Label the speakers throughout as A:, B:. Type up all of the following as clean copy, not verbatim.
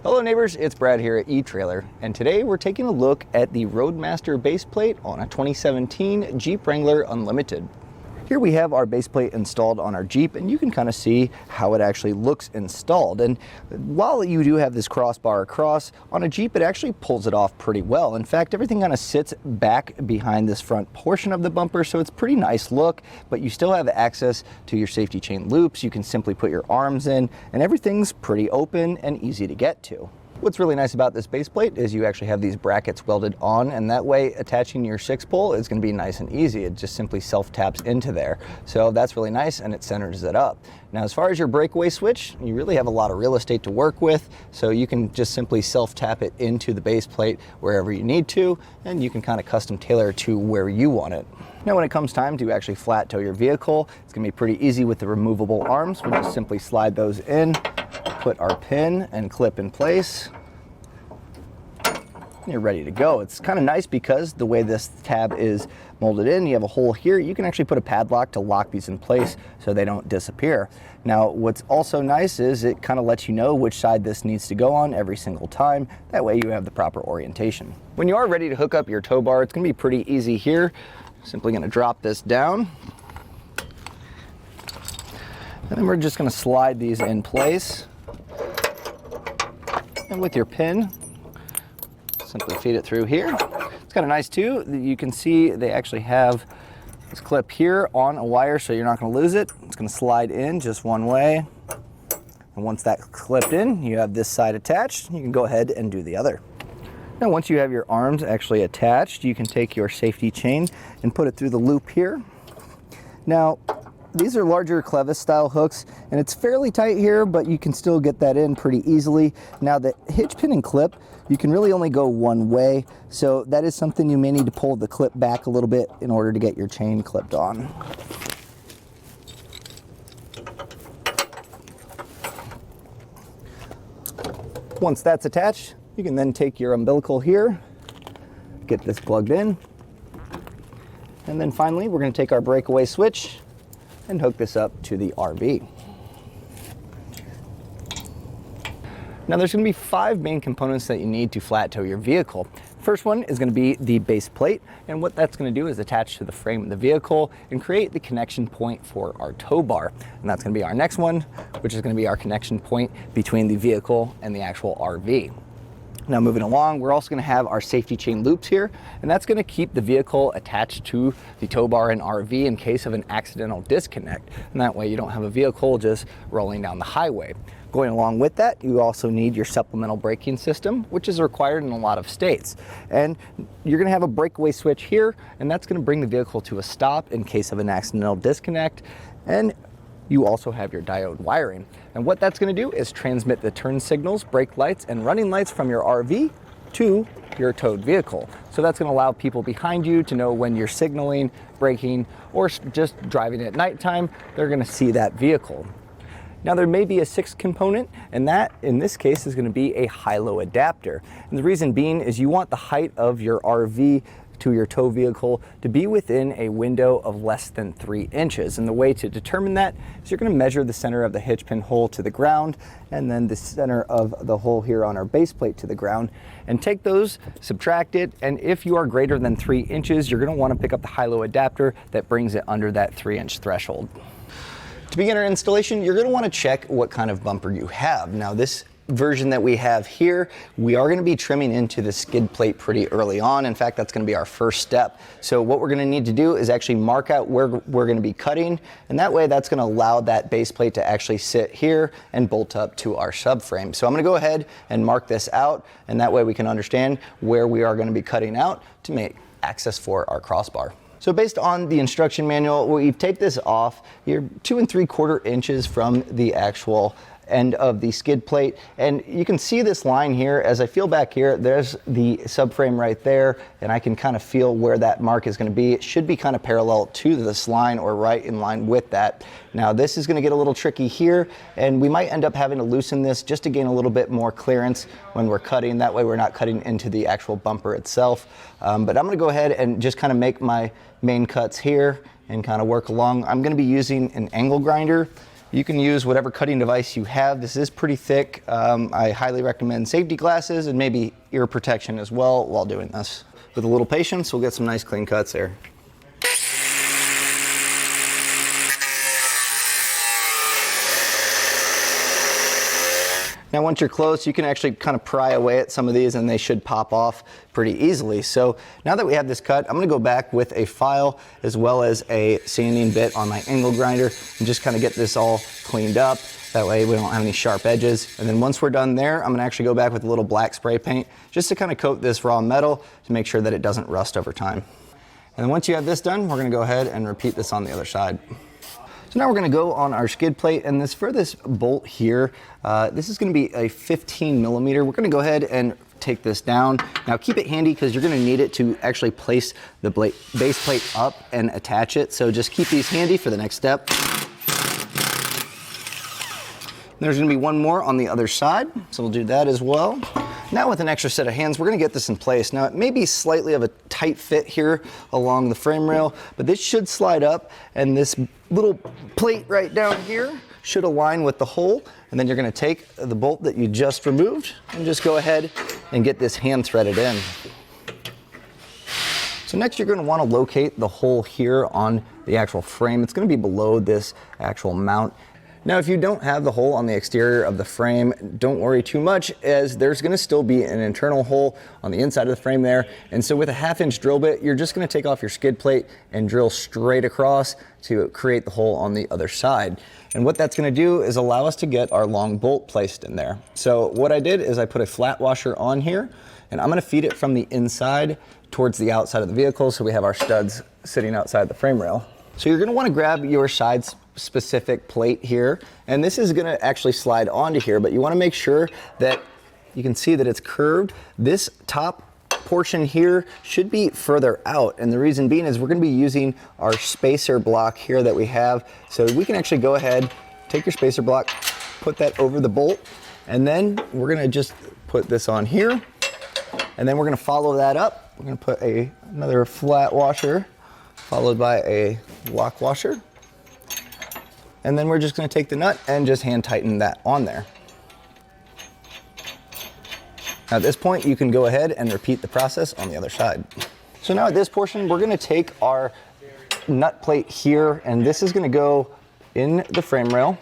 A: Hello neighbors, it's Brad here at eTrailer, and today we're taking a look at the Roadmaster base plate on a 2017 Jeep Wrangler Unlimited. Here we have our base plate installed on our Jeep, and you can kind of see how it actually looks installed. And while you do have this crossbar across, on a Jeep it actually pulls it off pretty well. In fact, everything kind of sits back behind this front portion of the bumper, so it's pretty nice look, but you still have access to your safety chain loops. You can simply put your arms in, and everything's pretty open and easy to get to. What's really nice about this base plate is you actually have these brackets welded on, and that way attaching your 6-pole is going to be nice and easy. It just simply self-taps into there. So that's really nice, and it centers it up. Now as far as your breakaway switch, you really have a lot of real estate to work with, so you can just simply self-tap it into the base plate wherever you need to, and you can kind of custom tailor to where you want it. Now when it comes time to actually flat tow your vehicle, it's going to be pretty easy with the removable arms. We'll just simply slide those in, put our pin and clip in place, and you're ready to go. It's kind of nice because the way this tab is molded in, you have a hole here. You can actually put a padlock to lock these in place so they don't disappear. Now what's also nice is it kind of lets you know which side this needs to go on every single time. That way you have the proper orientation. When you are ready to hook up your tow bar, it's going to be pretty easy here. Simply going to drop this down, and then we're just going to slide these in place, and with your pin simply feed it through here. It's kind of nice too that you can see they actually have this clip here on a wire, so you're not going to lose it. It's going to slide in just one way, and once that's clipped in, you have this side attached. You can go ahead and do the other. Now once you have your arms actually attached, you can take your safety chain and put it through the loop here. Now these are larger clevis style hooks, and it's fairly tight here, but you can still get that in pretty easily. Now the hitch pin and clip, you can really only go one way, so that is something you may need to pull the clip back a little bit in order to get your chain clipped on. Once that's attached, you can then take your umbilical here, get this plugged in, and then finally we're going to take our breakaway switch and hook this up to the RV. Now there's going to be 5 main components that you need to flat tow your vehicle. First one is going to be the base plate, and what that's going to do is attach to the frame of the vehicle and create the connection point for our tow bar. And that's going to be our next one, which is going to be our connection point between the vehicle and the actual RV. Now moving along, we're also going to have our safety chain loops here, and that's going to keep the vehicle attached to the tow bar and RV in case of an accidental disconnect, and that way you don't have a vehicle just rolling down the highway. Going along with that, you also need your supplemental braking system, which is required in a lot of states. And you're going to have a breakaway switch here, and that's going to bring the vehicle to a stop in case of an accidental disconnect. And you also have your diode wiring. And what that's going to do is transmit the turn signals, brake lights, and running lights from your RV to your towed vehicle. So that's going to allow people behind you to know when you're signaling, braking, or just driving at nighttime. They're going to see that vehicle. Now there may be a 6th component, and that in this case is going to be a high-low adapter. And the reason being is you want the height of your RV to your tow vehicle to be within a window of less than 3 inches. And the way to determine that is you're going to measure the center of the hitch pin hole to the ground, and then the center of the hole here on our base plate to the ground, and take those, subtract it, and if you are greater than 3 inches, you're going to want to pick up the high-low adapter that brings it under that 3-inch threshold. To begin our installation, you're going to want to check what kind of bumper you have. Now this version that we have here, we are going to be trimming into the skid plate pretty early on. In fact, that's going to be our first step. So what we're going to need to do is actually mark out where we're going to be cutting, and that way that's going to allow that base plate to actually sit here and bolt up to our subframe. So I'm going to go ahead and mark this out, and that way we can understand where we are going to be cutting out to make access for our crossbar. So based on the instruction manual, we've taped this off. You're 2 3/4 inches from the actual end of the skid plate, and you can see this line here. As I feel back here, there's the subframe right there, and I can kind of feel where that mark is going to be. It should be kind of parallel to this line or right in line with that. Now this is going to get a little tricky here, and we might end up having to loosen this just to gain a little bit more clearance when we're cutting. That way we're not cutting into the actual bumper itself. But I'm going to go ahead and just kind of make my main cuts here and kind of work along. I'm going to be using an angle grinder. You can use whatever cutting device you have. This is pretty thick. I highly recommend safety glasses and maybe ear protection as well while doing this. With a little patience, we'll get some nice clean cuts there. Now once you're close, you can actually kind of pry away at some of these and they should pop off pretty easily. So now that we have this cut, I'm gonna go back with a file as well as a sanding bit on my angle grinder and just kind of get this all cleaned up. That way we don't have any sharp edges. And then once we're done there, I'm gonna actually go back with a little black spray paint just to kind of coat this raw metal to make sure that it doesn't rust over time. And then once you have this done, we're gonna go ahead and repeat this on the other side. So now we're gonna go on our skid plate, and this for this bolt here, this is gonna be a 15 millimeter. We're gonna go ahead and take this down. Now keep it handy because you're gonna need it to actually place the base plate up and attach it. So just keep these handy for the next step. There's gonna be one more on the other side, so we'll do that as well. Now with an extra set of hands, we're gonna get this in place. Now it may be slightly of a tight fit here along the frame rail, but this should slide up and this little plate right down here should align with the hole. And then you're gonna take the bolt that you just removed and just go ahead and get this hand threaded in. So next you're gonna wanna locate the hole here on the actual frame. It's gonna be below this actual mount. Now, if you don't have the hole on the exterior of the frame, don't worry too much, as there's gonna still be an internal hole on the inside of the frame there. And so with a 1/2 inch drill bit, you're just gonna take off your skid plate and drill straight across to create the hole on the other side. And what that's gonna do is allow us to get our long bolt placed in there. So what I did is I put a flat washer on here, and I'm gonna feed it from the inside towards the outside of the vehicle so we have our studs sitting outside the frame rail. So you're gonna wanna grab your sides specific plate here, and this is gonna actually slide onto here, but you wanna make sure that you can see that it's curved. This top portion here should be further out, and the reason being is we're gonna be using our spacer block here that we have. So we can actually go ahead, take your spacer block, put that over the bolt, and then we're gonna just put this on here, and then we're gonna follow that up. We're gonna put another flat washer followed by a lock washer. And then we're just gonna take the nut and just hand tighten that on there. Now at this point, you can go ahead and repeat the process on the other side. So now at this portion, we're gonna take our nut plate here, and this is gonna go in the frame rail.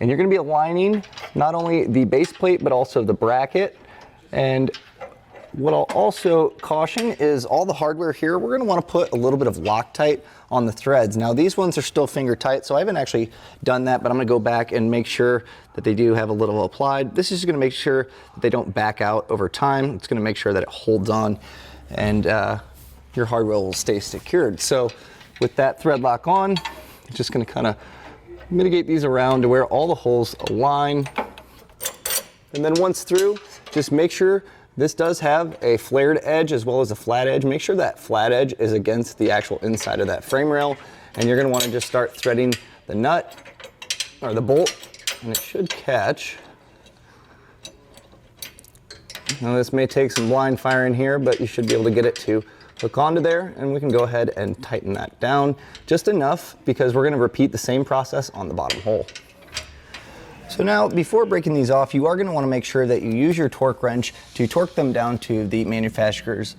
A: And you're gonna be aligning not only the base plate, but also the bracket. And what I'll also caution is all the hardware here, we're gonna wanna put a little bit of Loctite on the threads. Now these ones are still finger tight, so I haven't actually done that, but I'm gonna go back and make sure that they do have a little applied. This is just gonna make sure that they don't back out over time. It's gonna make sure that it holds on and your hardware will stay secured. So with that thread lock on, I'm just gonna kinda mitigate these around to where all the holes align. And then once through, just make sure this does have a flared edge as well as a flat edge. Make sure that flat edge is against the actual inside of that frame rail. And you're gonna wanna just start threading the nut or the bolt, and it should catch. Now this may take some blind firing here, but you should be able to get it to hook onto there, and we can go ahead and tighten that down just enough because we're gonna repeat the same process on the bottom hole. So now, before breaking these off, you are going to want to make sure that you use your torque wrench to torque them down to the manufacturer's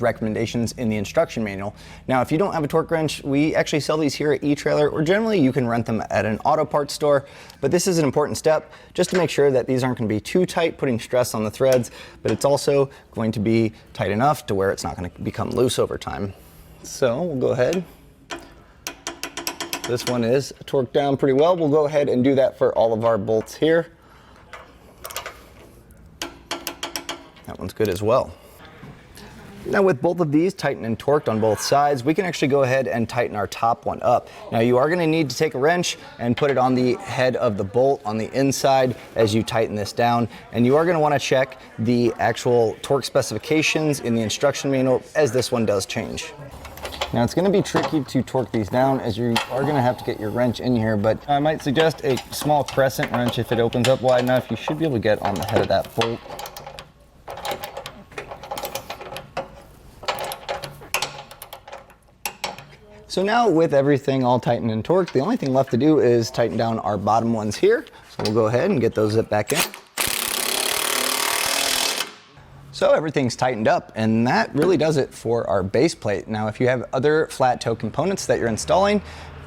A: recommendations in the instruction manual. Now, if you don't have a torque wrench, we actually sell these here at etrailer, or generally you can rent them at an auto parts store. But this is an important step just to make sure that these aren't going to be too tight, putting stress on the threads, but it's also going to be tight enough to where it's not going to become loose over time. So we'll go ahead. This one is torqued down pretty well. We'll go ahead and do that for all of our bolts here. That one's good as well. Now with both of these tightened and torqued on both sides, we can actually go ahead and tighten our top one up. Now you are going to need to take a wrench and put it on the head of the bolt on the inside as you tighten this down. And you are going to want to check the actual torque specifications in the instruction manual, as this one does change. Now it's going to be tricky to torque these down, as you are going to have to get your wrench in here, but I might suggest a small Crescent wrench. If it opens up wide enough, you should be able to get on the head of that bolt. So now with everything all tightened and torqued, the only thing left to do is tighten down our bottom ones here. So we'll go ahead and get those zipped back in. So everything's tightened up, and that really does it for our base plate. Now, if you have other flat toe components that you're installing,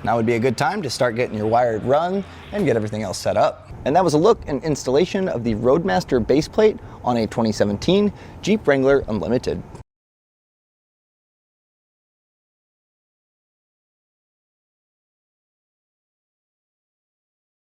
A: now would be a good time to start getting your wired run and get everything else set up. And that was a look and installation of the Roadmaster base plate on a 2017 Jeep Wrangler Unlimited.